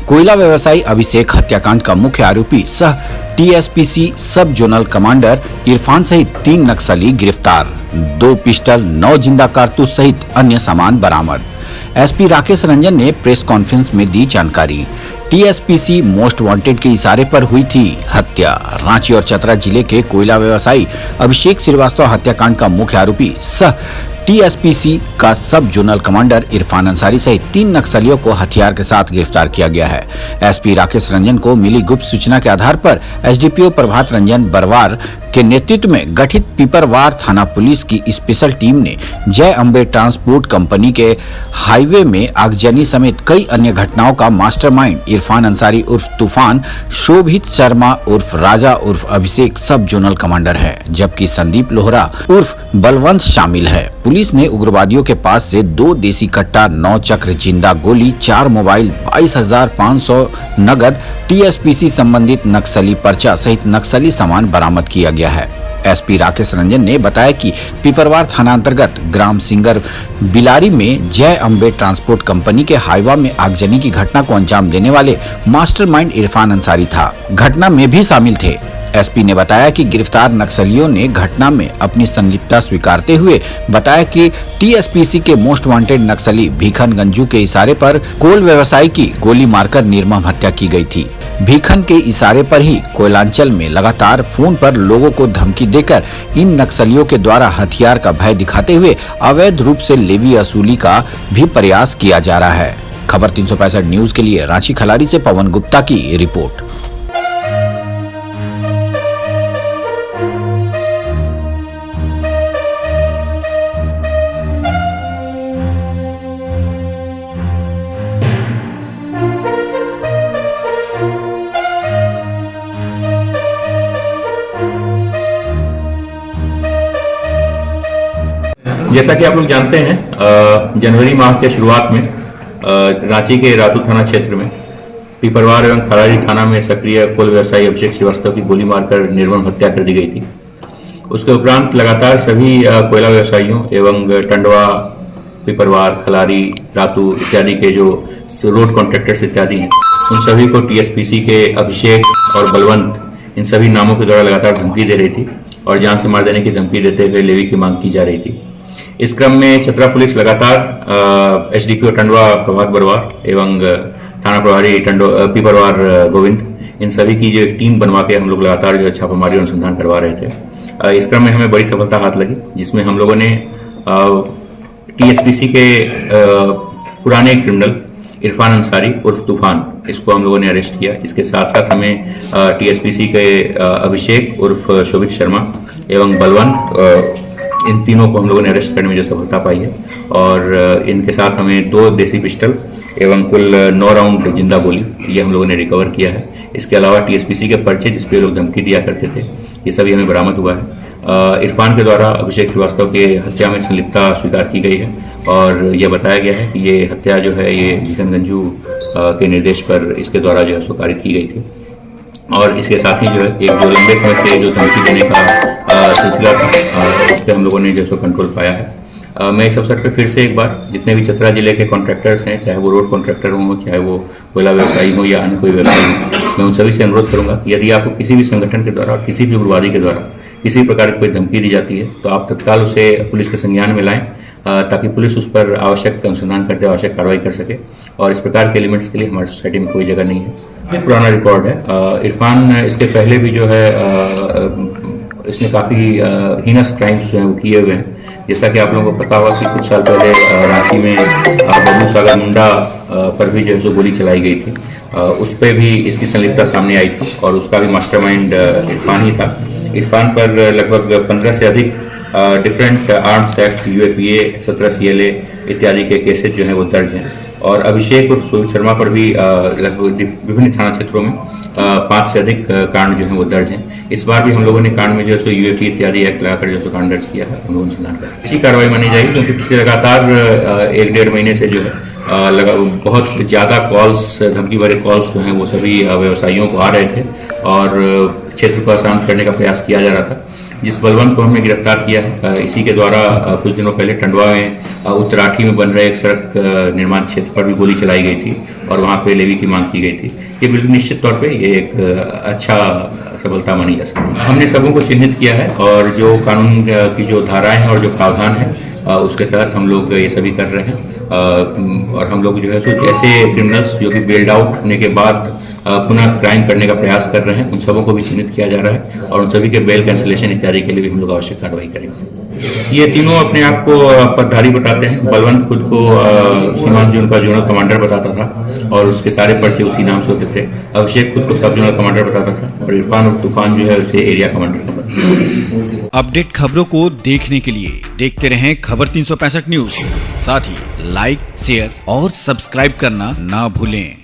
कोयला व्यवसायी अभिषेक हत्याकांड का मुख्य आरोपी सह टीएसपीसी सब जोनल कमांडर इरफान सहित 3 नक्सली गिरफ्तार। 2 पिस्टल, 9 जिंदा कारतूस सहित अन्य सामान बरामद। एसपी राकेश रंजन ने प्रेस कॉन्फ्रेंस में दी जानकारी। टीएसपीसी मोस्ट वांटेड के इशारे पर हुई थी हत्या। रांची और चतरा जिले के कोयला व्यवसायी अभिषेक श्रीवास्तव हत्याकांड का मुख्य आरोपी सह टीएसपीसी का सब जोनल कमांडर इरफान अंसारी सहित 3 नक्सलियों को हथियार के साथ गिरफ्तार किया गया है। एसपी राकेश रंजन को मिली गुप्त सूचना के आधार पर एसडीपीओ प्रभात रंजन बरवार के नेतृत्व में गठित पिपरवार थाना पुलिस की स्पेशल टीम ने जय अम्बे ट्रांसपोर्ट कंपनी के हाईवे में आगजनी समेत कई अन्य घटनाओं का मास्टरमाइंड इरफान अंसारी उर्फ तूफान, शोभित शर्मा उर्फ राजा उर्फ अभिषेक सब जोनल कमांडर है, जबकि संदीप लोहरा उर्फ बलवंत शामिल है। पुलिस ने उग्रवादियों के पास से 2 देसी कट्टा, 9 चक्र जिंदा गोली, 4 मोबाइल, 22,500 नगद, टीएसपीसी संबंधित नक्सली पर्चा सहित नक्सली सामान बरामद किया गया है। एसपी राकेश रंजन ने बताया कि पिपरवार थाना अंतर्गत ग्राम सिंगर बिलारी में जय अम्बे ट्रांसपोर्ट कंपनी के हाईवा में आगजनी की घटना को अंजाम देने वाले मास्टरमाइंड इरफान अंसारी था। घटना में भी शामिल थे। एसपी ने बताया कि गिरफ्तार नक्सलियों ने घटना में अपनी संलिप्तता स्वीकारते हुए बताया कि टीएसपीसी के मोस्ट वांटेड नक्सली भीखन गंजू के इशारे पर कोल व्यवसायी की गोली मारकर निर्मम हत्या की गई थी। भीखन के इशारे पर ही कोयलांचल में लगातार फोन पर लोगों को धमकी देकर इन नक्सलियों के द्वारा हथियार का भय दिखाते हुए अवैध रूप से लेवी वसूली का भी प्रयास किया जा रहा है। खबर 365 न्यूज के लिए रांची खलारी से पवन गुप्ता की रिपोर्ट। जैसा कि आप लोग जानते हैं, जनवरी माह के शुरुआत में रांची के रातू थाना क्षेत्र में पिपरवार एवं खरारी थाना में सक्रिय कोल व्यवसायी अभिषेक श्रीवास्तव की गोली मारकर निर्मम हत्या कर दी गई थी। उसके उपरांत लगातार सभी कोयला व्यवसायियों एवं टंडवा, पिपरवार, खलारी, रातू इत्यादि के जो रोड कॉन्ट्रैक्टर्स इत्यादि हैं, उन सभी को टीएसपीसी के अभिषेक और बलवंत इन सभी नामों के द्वारा लगातार धमकी दे रही थी और जान से मार देने की धमकी देते हुए लेवी की मांग की जा रही थी। इस क्रम में चतरा पुलिस लगातार एसडीपीओ टंडवा प्रभात बरवार एवं थाना प्रभारी पिपरवार गोविंद, इन सभी की जो एक टीम बनवा के हम लोग लगातार जो छापामारी अनुसंधान करवा रहे थे। इस क्रम में हमें बड़ी सफलता हाथ लगी, जिसमें हम लोगों ने टीएसपीसी के पुराने क्रिमिनल इरफान अंसारी उर्फ तूफान, इसको हम लोगों ने अरेस्ट किया। इसके साथ साथ हमें टीएसपीसी के अभिषेक उर्फ शोभित शर्मा एवं बलवंत, इन तीनों को हम लोगों ने अरेस्ट करने में जो सफलता पाई है और इनके साथ हमें 2 देसी पिस्टल एवं कुल 9 राउंड जिंदा गोली ये हम लोगों ने रिकवर किया है। इसके अलावा टीएसपीसी के पर्चे जिस पे लोग धमकी दिया करते थे, ये सभी हमें बरामद हुआ है। इरफान के द्वारा अभिषेक श्रीवास्तव की हत्या में संलिप्तता स्वीकार की गई है और यह बताया गया है कि ये हत्या जो है ये भीखन गंजू के निर्देश पर इसके द्वारा जो है सो कारित की गई थी। और इसके साथ ही जो है एक जो लंबे समय से जो धमकी देने का सिलसिला था, उस पर हम लोगों ने जो सो कंट्रोल पाया है। मैं इस अवसर पर फिर से एक बार जितने भी चतरा जिले के कॉन्ट्रैक्टर्स हैं, चाहे वो रोड कॉन्ट्रैक्टर हों, चाहे वो कोयला व्यवसायी हो या अन्य कोई व्यवसायी हो, मैं उन सभी से अनुरोध करूंगा यदि आपको किसी भी संगठन के द्वारा, किसी भी उग्रवादी के द्वारा किसी प्रकार की कोई धमकी दी जाती है तो आप तत्काल उसे पुलिस के संज्ञान में लाएं, ताकि पुलिस उस पर आवश्यक अनुसंधान करते आवश्यक कार्रवाई कर सके। और इस प्रकार के एलिमेंट्स के लिए हमारी सोसाइटी में कोई जगह नहीं है। एक पुराना रिकॉर्ड है। इरफान इसके पहले भी जो है इसने काफ़ी हीनस क्राइम्स जो हैं वो किए हुए हैं। जैसा कि आप लोगों को पता होगा कि कुछ साल पहले रांची में बबलू सागर मुंडा पर भी जो है सो गोली चलाई गई थी। उस पर भी इसकी संलिप्तता सामने आई थी और उसका भी मास्टरमाइंड इरफान ही था। इरफान पर लगभग 15 से अधिक different arms act, UAPA, 17 CLA इत्यादि के केसेज जो हैं वो दर्ज हैं। और अभिषेक और शोभित शर्मा पर भी लगभग विभिन्न थाना क्षेत्रों में 5 से अधिक कांड जो हैं वो दर्ज हैं। इस बार भी हम लोगों ने कांड में जो है यूएपी इत्यादि एक्ट लगाकर जो है कांड दर्ज किया है, हम लोगों ने सुधार कर अच्छी कार्रवाई मानी जाएगी, क्योंकि पिछले लगातार 1-1.5 महीने से जो है बहुत ज़्यादा कॉल्स, धमकी भरे कॉल्स जो हैं वो सभी व्यवसायियों को आ रहे थे और क्षेत्र को अशांत करने का प्रयास किया जा रहा था। जिस बलवंत को हमने गिरफ्तार किया है, इसी के द्वारा कुछ दिनों पहले टंडवा में उत्तराठी में बन रहे एक सड़क निर्माण क्षेत्र पर भी गोली चलाई गई थी और वहाँ पे लेवी की मांग की गई थी। ये बिल्कुल निश्चित तौर पे ये एक अच्छा सफलता मानी जा सकती है। हमने सबों को चिन्हित किया है और जो कानून की जो धाराएं हैं और जो प्रावधान है उसके तहत हम लोग ये सभी कर रहे हैं। और हम लोग जो है सो ऐसे क्रिमिनल्स जो कि बेल्ड आउट होने के बाद पुनः क्राइम करने का प्रयास कर रहे हैं, उन सबों को भी चिन्हित किया जा रहा है और उन सभी के बेल कैंसिलेशन इत्यादि के लिए भी हम लोग आवश्यक कार्रवाई करेंगे। ये तीनों अपने आप को पदधारी बताते हैं। बलवंत खुद को सीमांत जोन का जोनल कमांडर बताता था और उसके सारे पर्चे उसी नाम से होते थे। अभिषेक खुद को सब जोनल कमांडर बताता था और इरफान और तूफान जो है उसे एरिया कमांडर। अपडेट खबरों को देखने के लिए देखते रहें खबर 365 न्यूज। साथ ही लाइक, शेयर और सब्सक्राइब करना ना भूलें।